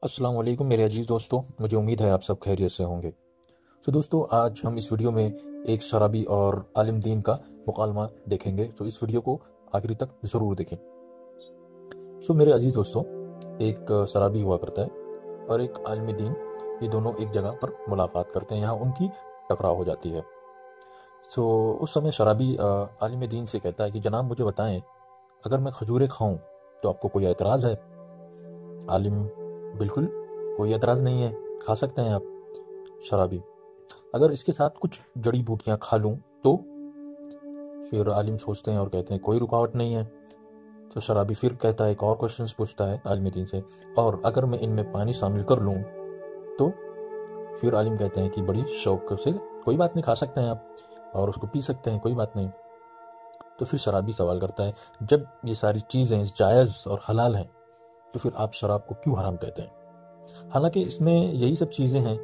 अस्सलाम वालेकुम मेरे अजीज़ दोस्तों, मुझे उम्मीद है आप सब खैरियत से होंगे। तो दोस्तों, आज हम इस वीडियो में एक शराबी और आलिम दीन का मुकालमा देखेंगे, तो इस वीडियो को आखिरी तक ज़रूर देखें। मेरे अजीज़ दोस्तों, एक शराबी हुआ करता है और एक आलिम दीन, ये दोनों एक जगह पर मुलाकात करते हैं, यहाँ उनकी टकराव हो जाती है। उस समय शराबी आलिम दीन से कहता है कि जनाब मुझे बताएं, अगर मैं खजूरें खाऊं तो आपको कोई एतराज़ है? आलिम: बिल्कुल, कोई एतराज़ नहीं है, खा सकते हैं आप। शराबी: अगर इसके साथ कुछ जड़ी बूटियां खा लूं तो? फिर आलिम सोचते हैं और कहते हैं कोई रुकावट नहीं है। तो शराबी फिर कहता है, एक और क्वेश्चन पूछता है आलिम दीन से, और अगर मैं इनमें पानी शामिल कर लूं तो? फिर आलिम कहते हैं कि बड़ी शौक से, कोई बात नहीं, खा सकते हैं आप और उसको पी सकते हैं, कोई बात नहीं। तो फिर शराबी सवाल करता है, जब ये सारी चीज़ें जायज़ और हलाल हैं तो फिर आप शराब को क्यों हराम कहते हैं? हालांकि इसमें यही सब चीज़ें हैं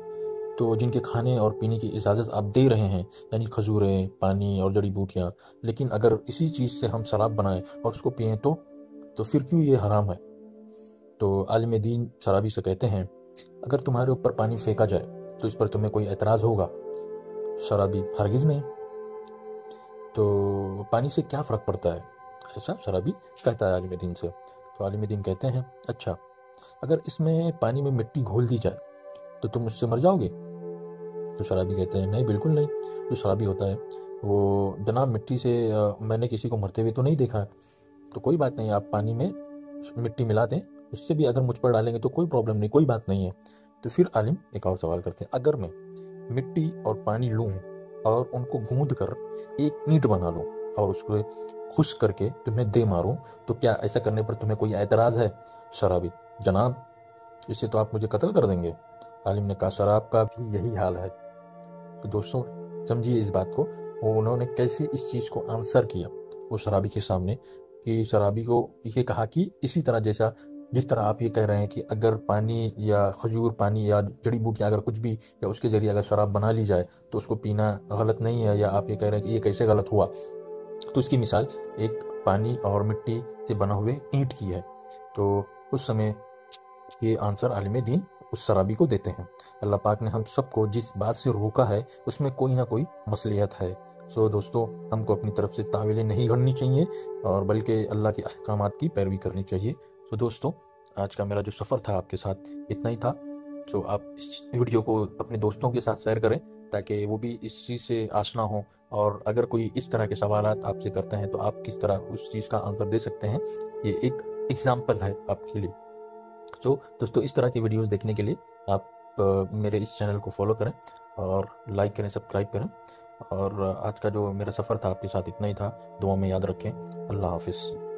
तो जिनके खाने और पीने की इजाज़त आप दे रहे हैं, यानी खजूरें, पानी और जड़ी बूटियाँ, लेकिन अगर इसी चीज़ से हम शराब बनाएं और उसको पिएं तो फिर क्यों ये हराम है? तो आलिम दीन शराबी से कहते हैं, अगर तुम्हारे ऊपर पानी फेंका जाए तो इस पर तुम्हें कोई एतराज़ होगा? शराबी: हरगिज़ नहीं। तो पानी से क्या फ़र्क पड़ता है? ऐसा शराबी कहता है आलिम दीन से। तो आलिम दीन कहते हैं, अच्छा, अगर इसमें पानी में मिट्टी घोल दी जाए तो तुम उससे मर जाओगे? तो शराबी कहते हैं, नहीं, बिल्कुल नहीं। जो शराबी होता है वो, जनाब मिट्टी से मैंने किसी को मरते हुए तो नहीं देखा है, तो कोई बात नहीं, आप पानी में मिट्टी मिला दें, उससे भी अगर मुझ पर डालेंगे तो कोई प्रॉब्लम नहीं, कोई बात नहीं है। तो फिर आलिम एक और सवाल करते हैं, अगर मैं मिट्टी और पानी लूँ और उनको गूंद कर एक ईंट बना लूँ और उसको खुश करके तुम्हें दे मारूँ तो क्या ऐसा करने पर तुम्हें कोई एतराज़ है? शराबी: जनाब, इससे तो आप मुझे कत्ल कर देंगे। आलिम ने कहा, शराब का भी यही हाल है। तो दोस्तों, समझिए इस बात को, वो उन्होंने कैसे इस चीज़ को आंसर किया वो शराबी के सामने, कि शराबी को ये कहा कि इसी तरह जिस तरह आप ये कह रहे हैं कि अगर पानी या खजूर पानी या जड़ी बूटियाँ अगर कुछ भी या उसके ज़रिए अगर शराब बना ली जाए तो उसको पीना गलत नहीं है, या आप ये कह रहे हैं कि ये कैसे गलत हुआ, तो इसकी मिसाल एक पानी और मिट्टी से बना हुए ईंट की है। तो उस समय ये आंसर आलिम दीन उस शराबी को देते हैं। अल्लाह पाक ने हम सबको जिस बात से रोका है उसमें कोई ना कोई मसलियत है। दोस्तों, हमको अपनी तरफ से तावीलें नहीं गढ़नी चाहिए और बल्कि अल्लाह के अहकामात की पैरवी करनी चाहिए। दोस्तों, आज का मेरा जो सफ़र था आपके साथ इतना ही था। आप इस वीडियो को अपने दोस्तों के साथ शेयर करें ताकि वो भी इस चीज़ से आशना हो, और अगर कोई इस तरह के सवालात आपसे करते हैं तो आप किस तरह उस चीज़ का आंसर दे सकते हैं, ये एक एग्जाम्पल है आपके लिए। दोस्तों, इस तरह की वीडियोस देखने के लिए आप मेरे इस चैनल को फॉलो करें और लाइक करें, सब्सक्राइब करें। और आज का जो मेरा सफ़र था आपके साथ इतना ही था। दुआ में याद रखें। अल्लाह हाफिज़।